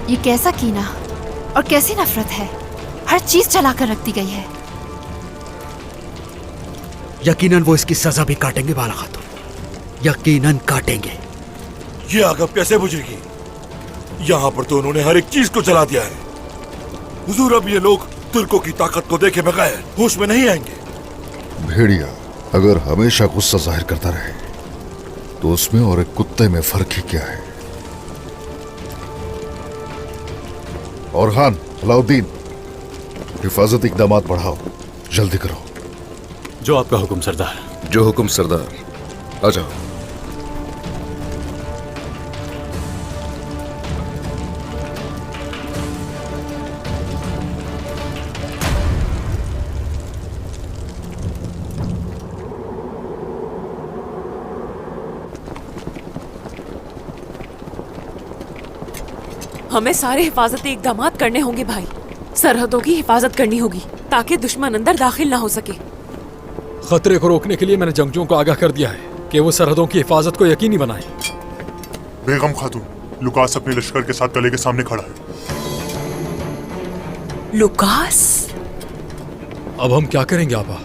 ये कैसा कीना और कैसी नफरत है, हर चीज चलाकर रख दी गई है। यकीनन वो इसकी सजा भी काटेंगे बाला खातून, यकीनन काटेंगे। ये आग अब कैसे बुझेगी? यहाँ पर तो उन्होंने हर एक चीज को जला दिया है। हुजूर, अब ये लोग तुर्कों की ताकत को देखे बगैर होश में नहीं आएंगे। भेड़िया अगर हमेशा गुस्सा जाहिर करता रहे तो उसमें और एक कुत्ते में फर्क ही क्या है? और खान, अलाउद्दीन, हिफाजत इकदामात बढ़ाओ, जल्दी करो। जो आपका हुक्म सरदार। जो हुक्म सरदार। आ जाओ। हमें सारे हिफाजती इकदामात करने होंगे भाई। सरहदों की हिफाजत करनी होगी ताकि दुश्मन अंदर दाखिल ना हो सके। खतरे को रोकने के लिए मैंने जंगजुओं को आगाह कर दिया है कि वो सरहदों की हिफाजत को यकीनी बनाएं। बेगम खातून, लुकास अपने लश्कर के साथ किले के सामने खड़ा है। लुकास? अब हम क्या करेंगे आपा?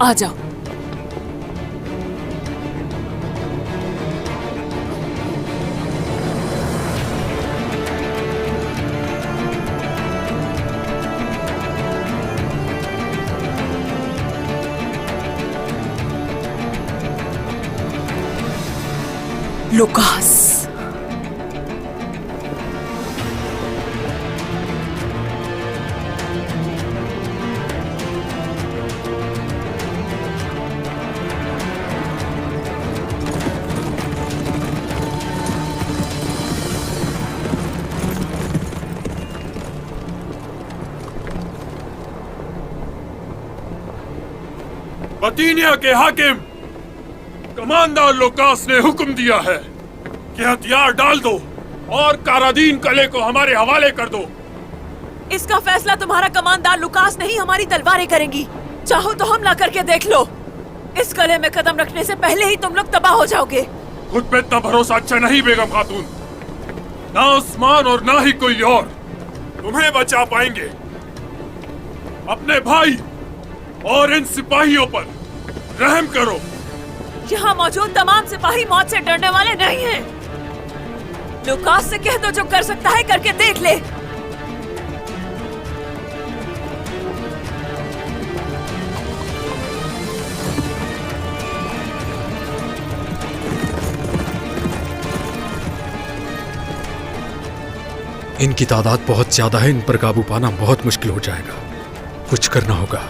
आ जाओ। लुकास, बतीनिया के हाकिम कमांडर लुकास ने हुक्म दिया है कि हथियार डाल दो और कारादीन किले को हमारे हवाले कर दो। इसका फैसला तुम्हारा कमांडर लुकास नहीं, हमारी तलवारें करेंगी। चाहो तो हमला करके देख लो। इस किले में कदम रखने से पहले ही तुम लोग तबाह हो जाओगे। खुद पे इतना भरोसा अच्छा नहीं बेगम खातून। ना उस्मान और ना ही कोई और तुम्हें बचा पाएंगे। अपने भाई और इन सिपाहियों पर रहम करो। यहाँ मौजूद तमाम सिपाही मौत से डरने वाले नहीं हैं। लुकास से कह दो जो कर सकता है करके देख ले। इनकी तादाद बहुत ज्यादा है, इन पर काबू पाना बहुत मुश्किल हो जाएगा। कुछ करना होगा।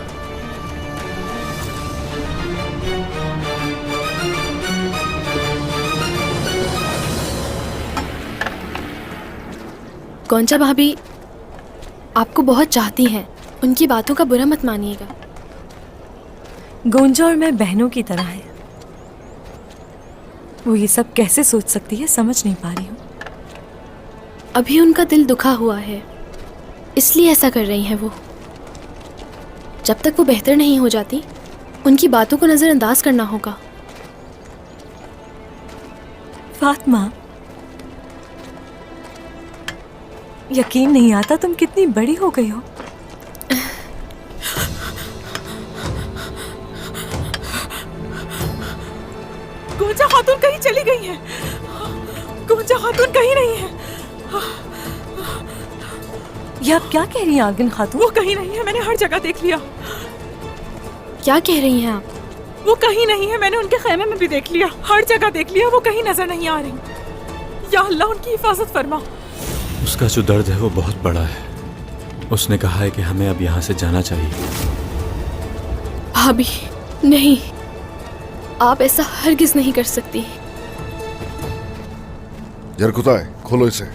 गोंजा भाभी आपको बहुत चाहती हैं, उनकी बातों का बुरा मत मानिएगा। गोंजा और मैं बहनों की तरह है। वो ये सब कैसे सोच सकती है, समझ नहीं पा रही हूँ। अभी उनका दिल दुखा हुआ है, इसलिए ऐसा कर रही हैं वो। जब तक वो बेहतर नहीं हो जाती, उनकी बातों को नजरअंदाज करना होगा। फातिमा, यकीन नहीं आता तुम कितनी बड़ी हो गई हो। गोंजा खातून कहीं चली गई है। गोंजा खातून कहीं नहीं है। ये आप क्या कह रही हैं आगिन खातून? वो कहीं नहीं है, मैंने हर जगह देख लिया। क्या कह रही हैं आप? वो कहीं नहीं है, मैंने उनके खेमे में भी देख लिया, हर जगह देख लिया, वो कहीं नजर नहीं आ रही। या अल्लाह उनकी हिफाजत फरमा। उसका जो दर्द है वो बहुत बड़ा है। उसने कहा है कि हमें अब यहाँ से जाना चाहिए। भाभी नहीं, आप ऐसा हरगिज नहीं कर सकती। जरकुताए, खोलो इसे।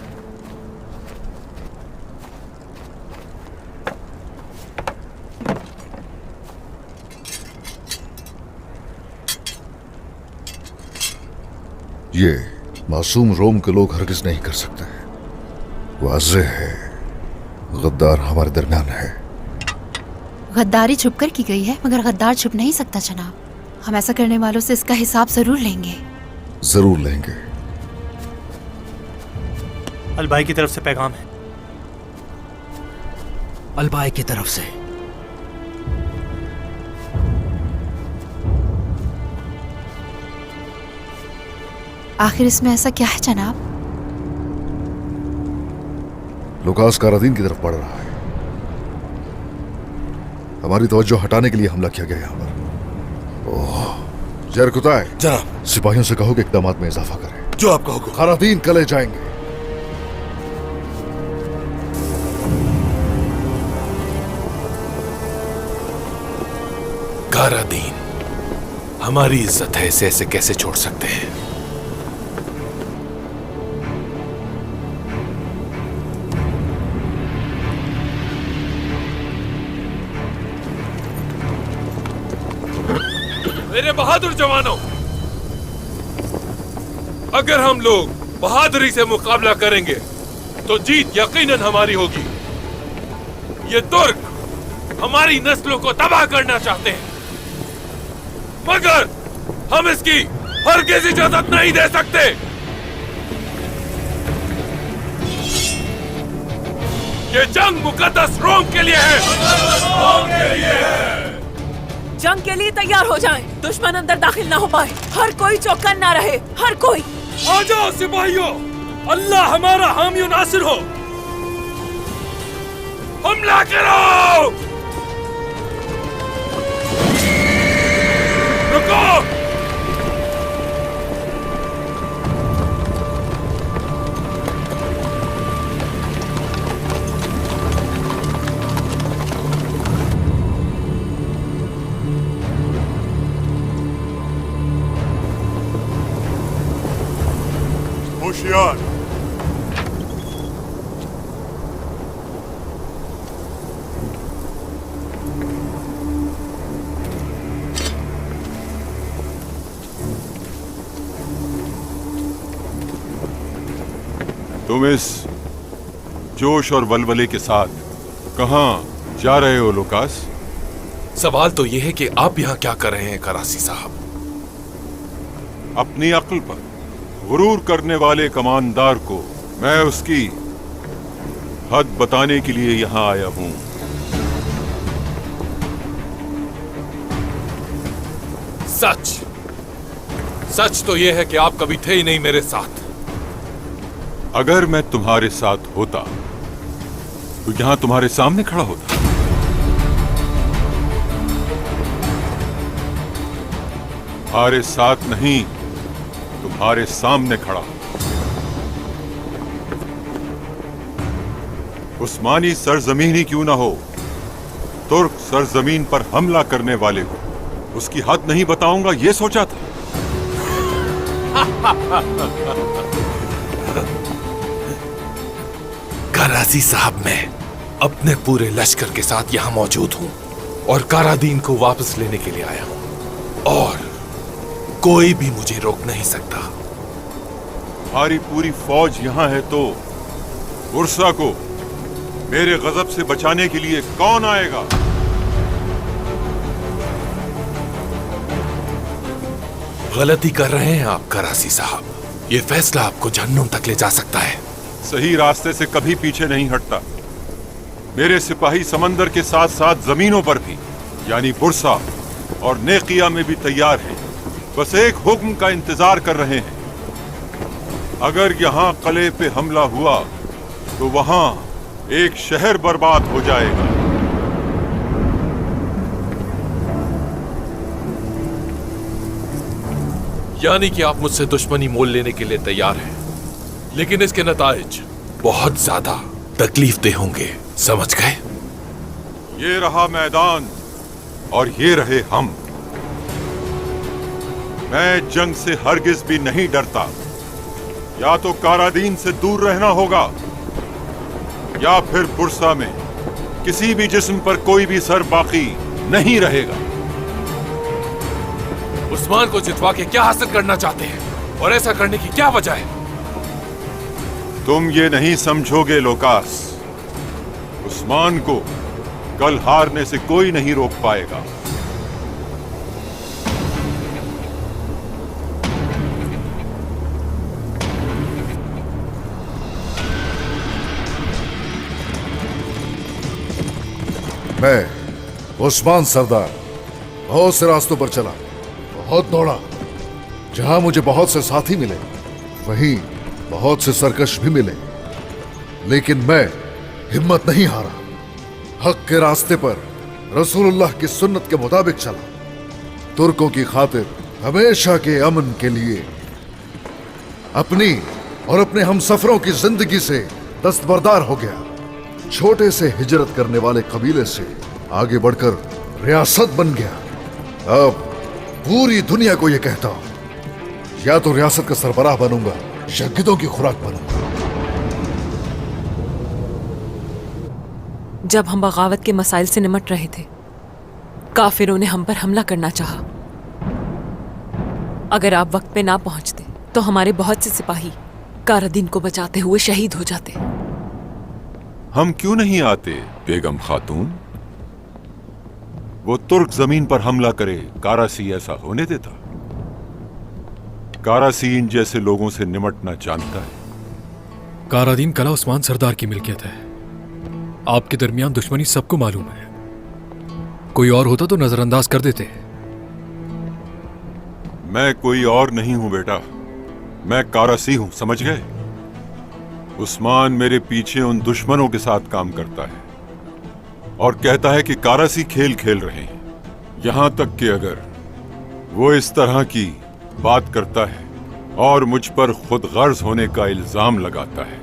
ये मासूम रोम के लोग हरगिज नहीं कर सकते। वाज़ेह है, गद्दार हमारे दरमियान है। गद्दारी छुपकर की गई है, मगर गद्दार छुप नहीं सकता जनाब। हम ऐसा करने वालों से इसका हिसाब जरूर लेंगे। जरूर लेंगे। अलबाई की तरफ से पैगाम है। अलबाई की तरफ से? आखिर इसमें ऐसा क्या है जनाब? लुकास कारादीन की तरफ बढ़ रहा है। हमारी तवज्जो हटाने के लिए हमला किया गया यहाँ पर। ओह जरकुताय, जनाब सिपाहियों से कहो कि इक़दामात में इजाफा करें। जो आपका हुक्म। कारादीन कले जाएंगे। कारादीन, हमारी इज्जत है, इसे ऐसे कैसे छोड़ सकते हैं? मेरे बहादुर जवानों, अगर हम लोग बहादुरी से मुकाबला करेंगे तो जीत यकीनन हमारी होगी। ये तुर्क हमारी नस्लों को तबाह करना चाहते हैं, मगर हम इसकी हरगिज़ इजाजत नहीं दे सकते। ये जंग मुकद्दस रोम के लिए है। रोम के लिए है। जंग के लिए तैयार हो जाएं। दुश्मन अंदर दाखिल ना हो पाए। हर कोई चौकन ना रहे, हर कोई। आ जाओ सिपाहियों, अल्लाह हमारा हामी और नासिर हो। हमला करो। रुको। होशियार। तुम इस जोश और वलवले के साथ कहां जा रहे हो लुकास? सवाल तो यह है कि आप यहाँ क्या कर रहे हैं करासी साहब? अपनी अक्ल पर गुरूर करने वाले कमांडर को मैं उसकी हद बताने के लिए यहां आया हूं। सच सच तो यह है कि आप कभी थे ही नहीं मेरे साथ। अगर मैं तुम्हारे साथ होता तो यहां तुम्हारे सामने खड़ा होता। तुम्हारे साथ नहीं, तुम्हारे सामने खड़ा हो। उस्मानी सरजमीन ही क्यों ना हो, तुर्क सरजमीन पर हमला करने वाले को उसकी हद नहीं बताऊंगा, यह सोचा था। करासी साहब, मैं अपने पूरे लश्कर के साथ यहां मौजूद हूं और कारादीन को वापस लेने के लिए आया हूं और कोई भी मुझे रोक नहीं सकता। हमारी पूरी फौज यहां है तो बुरसा को मेरे गजब से बचाने के लिए कौन आएगा? गलती कर रहे हैं आप करासी साहब। ये फैसला आपको जहन्नुम तक ले जा सकता है। सही रास्ते से कभी पीछे नहीं हटता। मेरे सिपाही समंदर के साथ साथ जमीनों पर भी, यानी बुरसा और नेकिया में भी तैयार हैं। बस एक हुक्म का इंतजार कर रहे हैं। अगर यहां किले पे हमला हुआ तो वहां एक शहर बर्बाद हो जाएगा। यानी कि आप मुझसे दुश्मनी मोल लेने के लिए तैयार हैं, लेकिन इसके नताइज बहुत ज्यादा तकलीफदेह होंगे, समझ गए? ये रहा मैदान और ये रहे हम। मैं जंग से हरगिज भी नहीं डरता। या तो कारादीन से दूर रहना होगा या फिर बुरसा में किसी भी जिस्म पर कोई भी सर बाकी नहीं रहेगा। उस्मान को जितवा के क्या हासिल करना चाहते हैं और ऐसा करने की क्या वजह है? तुम ये नहीं समझोगे लोकास, उस्मान को कल हारने से कोई नहीं रोक पाएगा। मैं उस्मान सरदार बहुत से रास्तों पर चला, बहुत दौड़ा। जहां मुझे बहुत से साथी मिले, वहीं बहुत से सरकश भी मिले, लेकिन मैं हिम्मत नहीं हारा। हक के रास्ते पर रसूलुल्लाह की सुन्नत के मुताबिक चला। तुर्कों की खातिर हमेशा के अमन के लिए अपनी और अपने हमसफरों की जिंदगी से दस्तबरदार हो गया। छोटे से हिजरत करने वाले कबीले से आगे बढ़कर रियासत बन गया। अब पूरी दुनिया को यह कहता हूं, या तो रियासत का सरबराह बनूंगा या गिद्धों की खुराक बनूंगा। जब हम बगावत के मसाइल से निमट रहे थे, काफिरों ने हम पर हमला करना चाहा। अगर आप वक्त पे ना पहुंचते तो हमारे बहुत से सिपाही कारादीन को बचाते हुए शहीद हो जाते। हम क्यों नहीं आते बेगम खातून? वो तुर्क जमीन पर हमला करे, कारासी ऐसा होने देता? कारासी इन जैसे लोगों से निमटना जानता है। कारादीन कला उस्मान सरदार की मिल्कियत है। आपके दरमियान दुश्मनी सबको मालूम है। कोई और होता तो नजरअंदाज कर देते। मैं कोई और नहीं हूं बेटा, मैं कारासी हूं, समझ गए? उस्मान मेरे पीछे उन दुश्मनों के साथ काम करता है और कहता है कि कारासी खेल खेल रहे हैं। यहां तक कि अगर वो इस तरह की बात करता है और मुझ पर खुद गर्ज होने का इल्जाम लगाता है,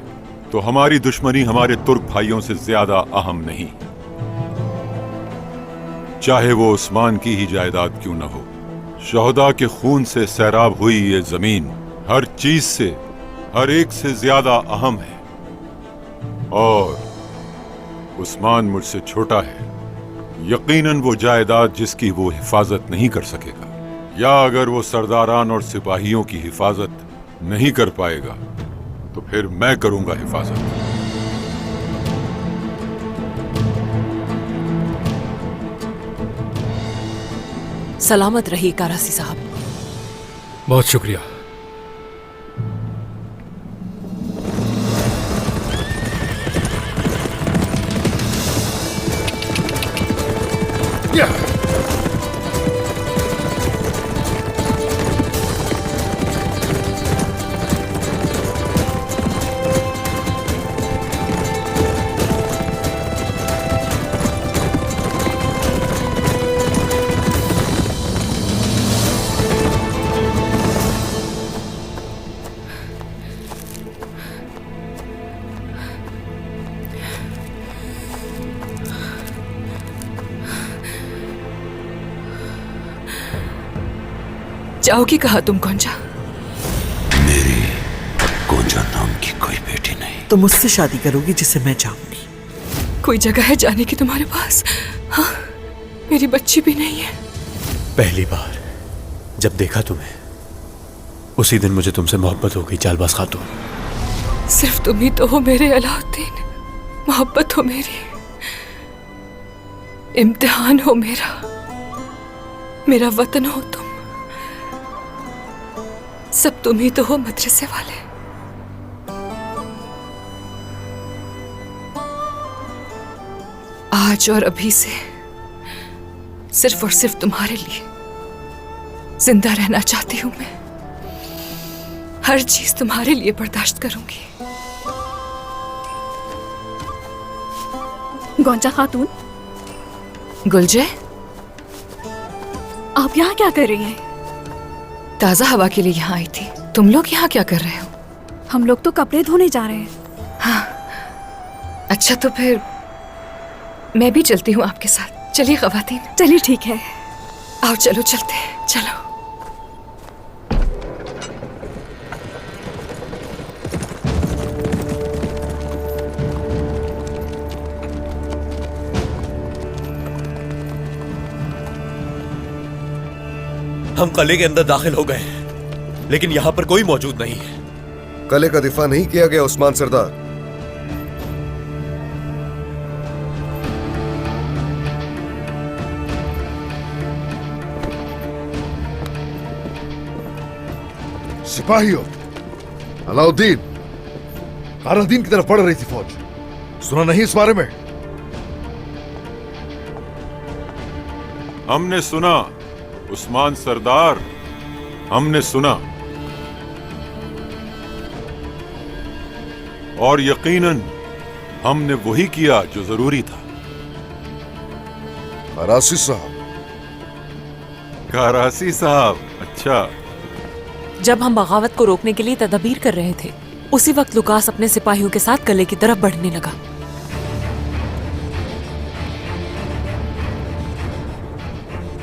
तो हमारी दुश्मनी हमारे तुर्क भाइयों से ज्यादा अहम नहीं, चाहे वो उस्मान की ही जायदाद क्यों न हो। शोहदा के खून से सैराब हुई ये जमीन हर चीज से, हर एक से ज्यादा अहम है। और उस्मान मुझसे छोटा है, यकीनन वो जायदाद जिसकी वो हिफाजत नहीं कर सकेगा, या अगर वो सरदारान और सिपाहियों की हिफाजत नहीं कर पाएगा तो फिर मैं करूंगा हिफाजत। सलामत रहिए कारासी साहब। बहुत शुक्रिया। जाओगी कहा तुम गोंजा? मेरी गोंजा नाम की कोई बेटी नहीं। तो मुझसे शादी करोगी जिसे मैं चाहूंगी? कोई जगह है जाने की तुम्हारे पास? हाँ, मेरी बच्ची भी नहीं है। पहली बार जब देखा तुम्हें, उसी दिन मुझे तुमसे मोहब्बत हो गई चालबाज खातून। सिर्फ तुम ही तो हो मेरे अलाउद्दीन, मोहब्बत हो मेरी, इम्तिहान हो मेरा, मेरा वतन हो तुम, सब तुम ही तो हो मदरसे वाले। आज और अभी से सिर्फ और सिर्फ तुम्हारे लिए जिंदा रहना चाहती हूं मैं। हर चीज तुम्हारे लिए बर्दाश्त करूंगी। गोंजा खातून, गुलजे, आप यहाँ क्या कर रही हैं? ताजा हवा के लिए यहाँ आई थी। तुम लोग यहाँ क्या कर रहे हो? हम लोग तो कपड़े धोने जा रहे हैं। हाँ, अच्छा तो फिर मैं भी चलती हूँ आपके साथ। चलिए ख़वातीन। चलिए ठीक है, आओ चलो चलते हैं, चलो। हम कले के अंदर दाखिल हो गए हैं, लेकिन यहाँ पर कोई मौजूद नहीं है। कले का दिफा नहीं किया गया उस्मान सरदार। सिपाहियों, अलाउद्दीन कारादीन की तरफ बढ़ रही थी फौज। सुना नहीं इस बारे में? हमने सुना उस्मान सरदार, हमने सुना, और यकीनन हमने वही किया जो जरूरी था। करासी साहब। करासी साहब, अच्छा। जब हम बगावत को रोकने के लिए तदबीर कर रहे थे, उसी वक्त लुकास अपने सिपाहियों के साथ किले की तरफ बढ़ने लगा।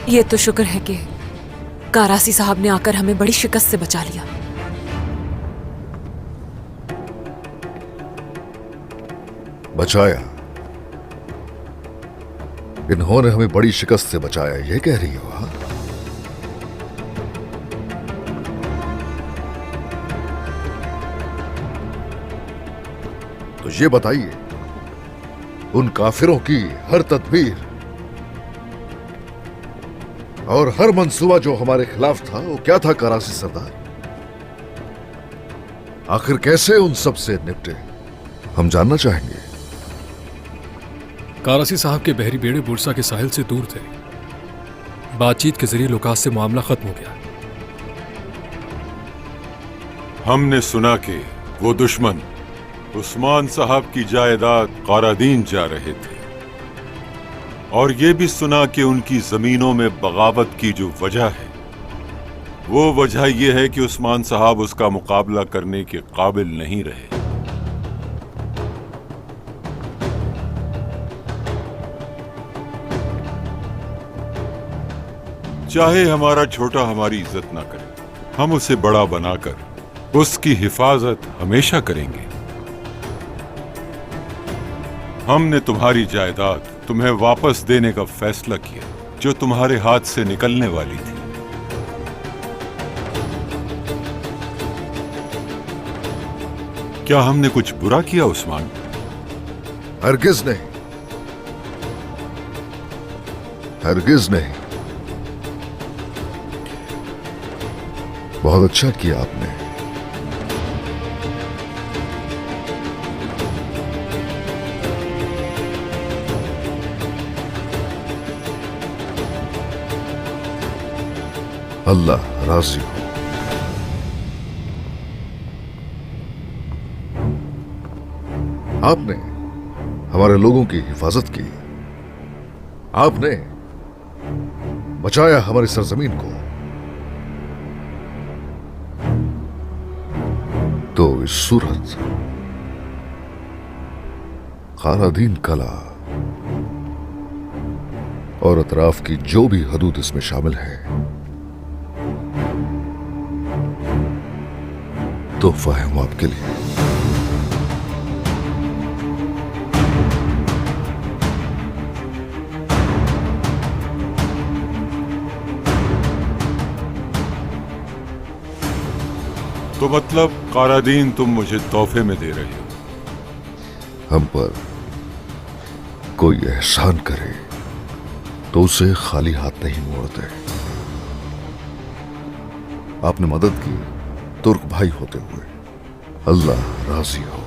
ये तो शुक्र है कि कारासी साहब ने आकर हमें बड़ी शिकस्त से बचा लिया। बचाया? इन्होंने हमें बड़ी शिकस्त से बचाया, ये कह रही हो? हाँ? तो ये बताइए, उन काफिरों की हर तदबीर और हर मंसूबा जो हमारे खिलाफ था, वो क्या था करासी सरदार? आखिर कैसे उन सब से निपटे, हम जानना चाहेंगे। कारासी साहब के बहरी बेड़े बुरसा के साहिल से दूर थे। बातचीत के जरिए लुकास से मामला खत्म हो गया। हमने सुना कि वो दुश्मन उस्मान साहब की जायदाद कारादीन जा रहे थे, और ये भी सुना कि उनकी जमीनों में बगावत की जो वजह है, वो वजह यह है कि उस्मान साहब उसका मुकाबला करने के काबिल नहीं रहे। चाहे हमारा छोटा हमारी इज्जत ना करे, हम उसे बड़ा बनाकर उसकी हिफाजत हमेशा करेंगे। हमने तुम्हारी जायदाद तुम्हें वापस देने का फैसला किया जो तुम्हारे हाथ से निकलने वाली थी। क्या हमने कुछ बुरा किया उस्मान? हरगिज नहीं, हरगिज नहीं। बहुत अच्छा किया आपने। अल्लाह राजी हो। आपने हमारे लोगों की हिफाजत की, आपने बचाया हमारी सरजमीन को, तो इस सूरत कारादीन कला और अतराफ की जो भी हदूद इसमें शामिल है, तोहफा है वो आपके लिए। तो मतलब कारादीन तुम मुझे तोहफे में दे रहे हो? हम पर कोई एहसान करे तो उसे खाली हाथ नहीं मोड़ते। आपने मदद की तुर्क भाई होते हुए, अल्लाह राजी हो।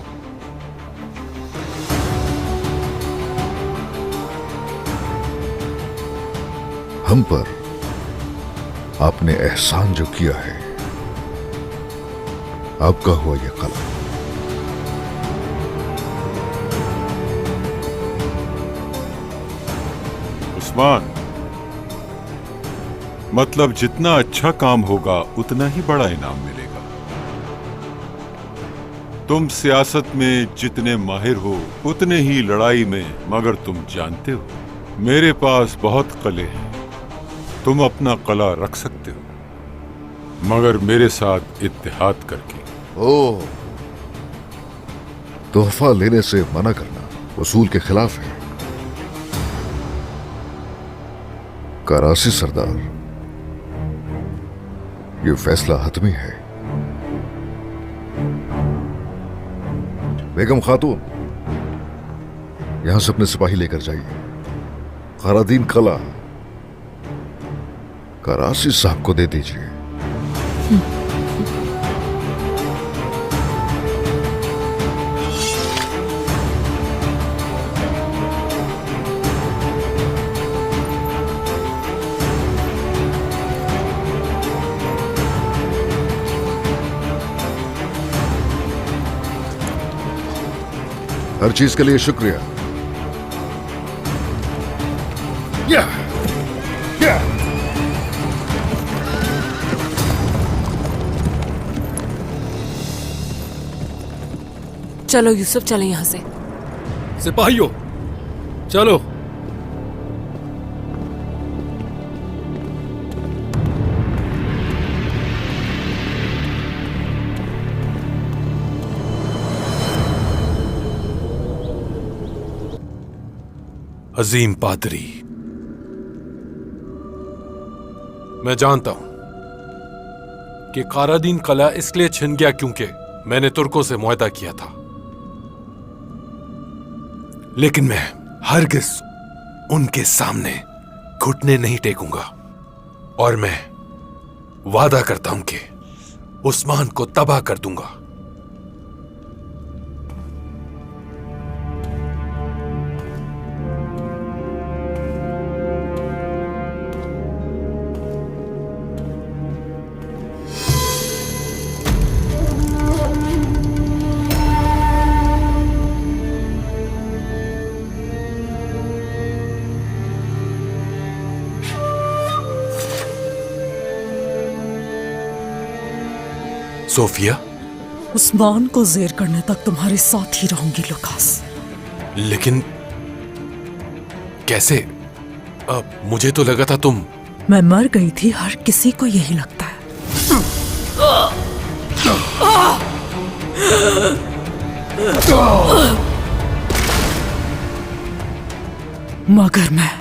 हम पर आपने एहसान जो किया है, आपका हुआ यह कलम। उस्मान, मतलब जितना अच्छा काम होगा उतना ही बड़ा इनाम मिलेगा। तुम सियासत में जितने माहिर हो उतने ही लड़ाई में, मगर तुम जानते हो मेरे पास बहुत कले हैं। तुम अपना कला रख सकते हो, मगर मेरे साथ इत्तेहाद करके। ओह, तोहफा लेने से मना करना उसूल के खिलाफ है। करासी सरदार, ये फैसला हतमी है। बेगम खातून, यहां से अपने सिपाही लेकर जाइए। कारादीन कला करासी साहब को दे दीजिए। हर चीज के लिए शुक्रिया। या, या। चलो यूसुफ, चले यहां से। सिपाहियों चलो। अजीम पादरी, मैं जानता हूं कि कारादीन कला इसलिए छिन गया क्योंकि मैंने तुर्कों से मुआहदा किया था, लेकिन मैं हरगिज उनके सामने घुटने नहीं टेकूंगा। और मैं वादा करता हूं कि उस्मान को तबाह कर दूंगा। सोफिया, उस्मान को जेर करने तक तुम्हारे साथ ही रहूंगी लुकास। लेकिन कैसे? अब मुझे तो लगा था तुम। मैं मर गई थी, हर किसी को यही लगता है। मगर मैं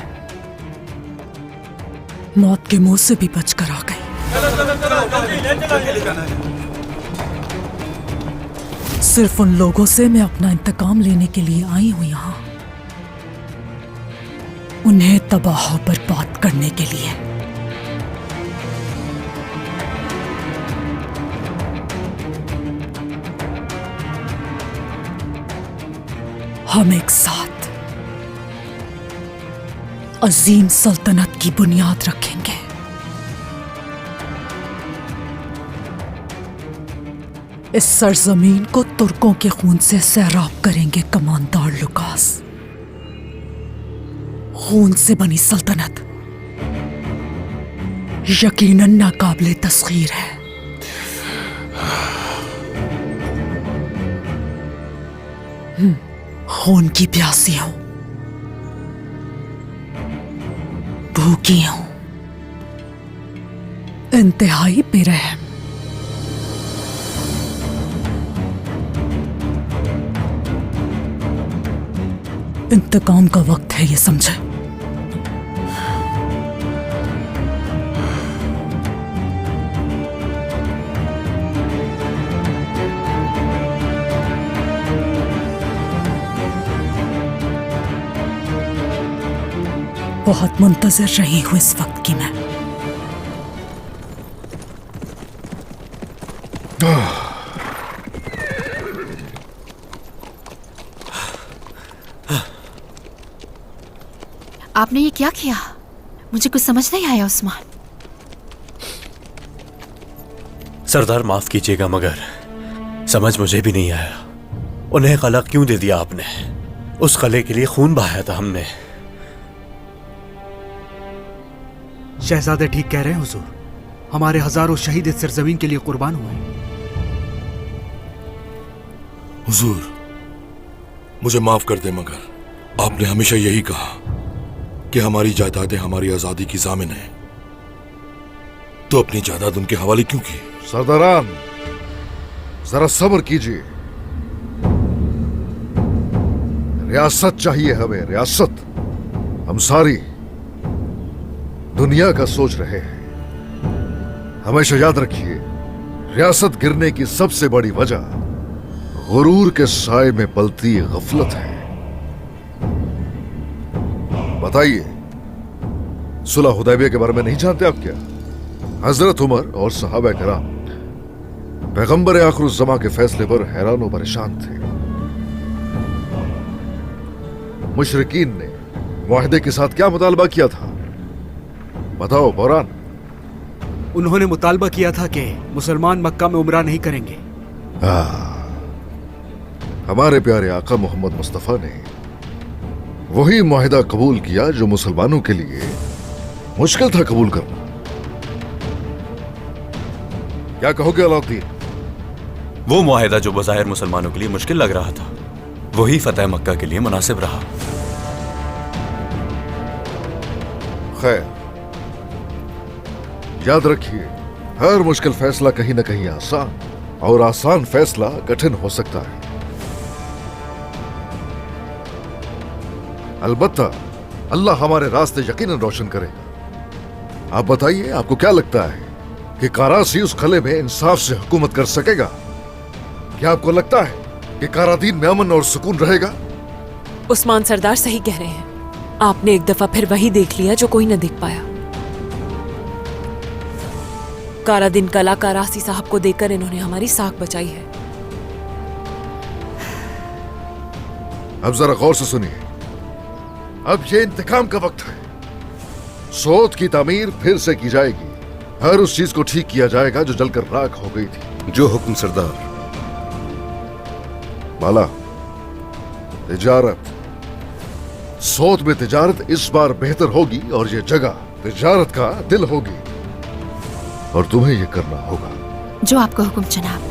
मौत के मुंह से भी बचकर आ गई। सिर्फ उन लोगों से मैं अपना इंतकाम लेने के लिए आई हूं यहां, उन्हें तबाह और बर्बाद करने के लिए। हम एक साथ अजीम सल्तनत की बुनियाद रखेंगे। इस सरजमीन को तुर्कों के खून से सैराब करेंगे कमांडर लुकास। खून से बनी सल्तनत यकीनन नाकाबिले तस्खीर है। खून की प्यासी हूं, भूखी हूं, इंतहाई बेरहम। इंतकाम का वक्त है, ये समझे। बहुत मुंतजर रही हूं इस वक्त की मैं। आपने ये क्या किया? मुझे कुछ समझ नहीं आया उस्मान। सरदार माफ कीजिएगा, मगर समझ मुझे भी नहीं आया। उन्हें कला क्यों दे दिया आपने? उस कले के लिए खून बहाया था हमने। शहजादे ठीक कह रहे हैं हुजूर। हमारे हजारों शहीद इस सरजमीन के लिए कुर्बान हुए। हुजूर, मुझे माफ कर दे, मगर आपने हमेशा यही कहा कि हमारी जायदादें हमारी आजादी की जामिन है, तो अपनी जायदाद उनके हवाले क्यों की? सरदारान, जरा सब्र कीजिए। रियासत चाहिए हमें, रियासत। हम सारी दुनिया का सोच रहे हैं। हमेशा याद रखिए, रियासत गिरने की सबसे बड़ी वजह गुरूर के साए में पलती गफलत है। बताइए, सुलह हुदैबिया के बारे में नहीं जानते आप क्या? हजरत उमर और सहाबा कराम पैगंबर आखिरुज़्ज़मा के फैसले पर हैरान और परेशान थे। मुशरिकीन ने मुआहदे के साथ क्या मुतालबा किया था? बताओ बौरान। उन्होंने मुतालबा किया था कि मुसलमान मक्का में उमरा नहीं करेंगे। हमारे प्यारे आका मोहम्मद मुस्तफ़ा ने वही मुआहिदा कबूल किया जो मुसलमानों के लिए मुश्किल था कबूल करना। क्या कहोगे अलाउद्दीन? वो मुआहिदा जो बज़ाहिर मुसलमानों के लिए मुश्किल लग रहा था, वही फतेह मक्का के लिए मुनासिब रहा। खैर, याद रखिए, हर मुश्किल फैसला कहीं ना कहीं आसान, और आसान फैसला कठिन हो सकता है। अलबत्ता अल्लाह हमारे रास्ते यकीनन रोशन करेगा। आप बताइए, आपको क्या लगता है कि कारासी उस खले में इंसाफ से हुकूमत कर सकेगा? क्या आपको लगता है कि कारादीन में अमन और सुकून रहेगा? उस्मान सरदार सही कह रहे हैं। आपने एक दफा फिर वही देख लिया जो कोई न देख पाया। कारादीन कला कारासी साहब को देखकर इन्होंने हमारी साख बचाई है। अब जरा गौर से सुनिए, अब ये इंतकाम का वक्त है। सोत की तामीर फिर से की जाएगी। हर उस चीज को ठीक किया जाएगा जो जलकर राख हो गई थी। जो हुक्म सरदार। बाला, तिजारत, सोत में तिजारत इस बार बेहतर होगी और ये जगह तिजारत का दिल होगी, और तुम्हें ये करना होगा। जो आपका हुक्म जनाब।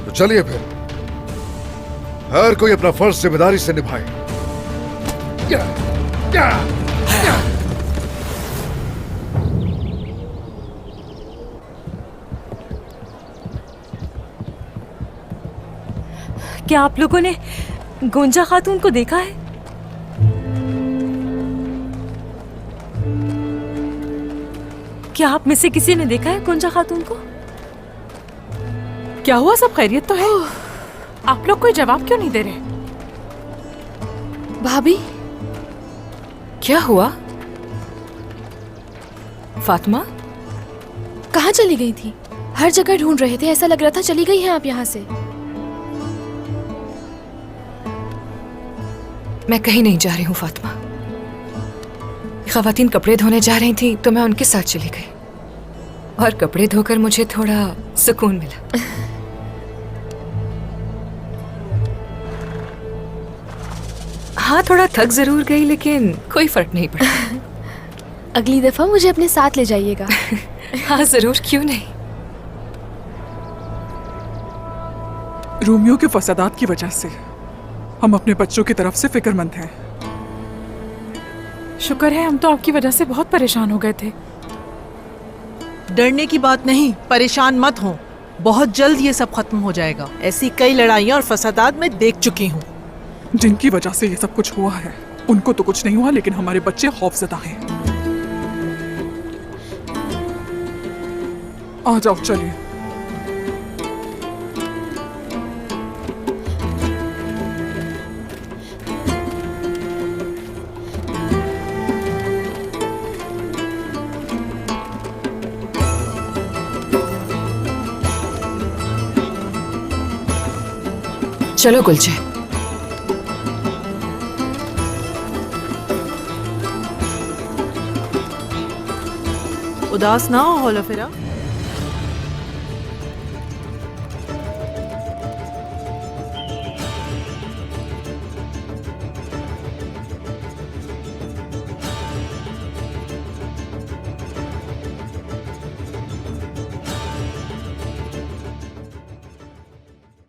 तो चलिए फिर, हर कोई अपना फर्ज जिम्मेदारी से निभाए। क्या आप लोगों ने गुंजा खातून को देखा है? क्या आप में से किसी ने देखा है गुंजा खातून को? क्या हुआ, सब खैरियत तो है? आप लोग कोई जवाब क्यों नहीं दे रहे? भाभी, क्या हुआ? फातिमा कहाँ चली गई थी? हर जगह ढूंढ रहे थे, ऐसा लग रहा था चली गई हैं आप यहाँ से। मैं कहीं नहीं जा रही हूँ फातिमा। ख़वातीन कपड़े धोने जा रही थी तो मैं उनके साथ चली गई, और कपड़े धोकर मुझे थोड़ा सुकून मिला। हाँ, थोड़ा थक जरूर गई, लेकिन कोई फर्क नहीं पड़ा। अगली दफा मुझे अपने साथ ले जाइएगा। हाँ जरूर, क्यों नहीं। रोमियो के फसादात की वजह से हम अपने बच्चों की तरफ से फिक्रमंद हैं। शुक्र है हम तो आपकी वजह से बहुत परेशान हो गए थे। डरने की बात नहीं, परेशान मत हो, बहुत जल्द ये सब खत्म हो जाएगा। ऐसी कई लड़ाइयाँ और फसादात मैं देख चुकी हूँ। जिनकी वजह से ये सब कुछ हुआ है उनको तो कुछ नहीं हुआ, लेकिन हमारे बच्चे खौफजदा हैं। आ जाओ, चलिए। चलो गुलचे। उदास ना हो हौला फिरा।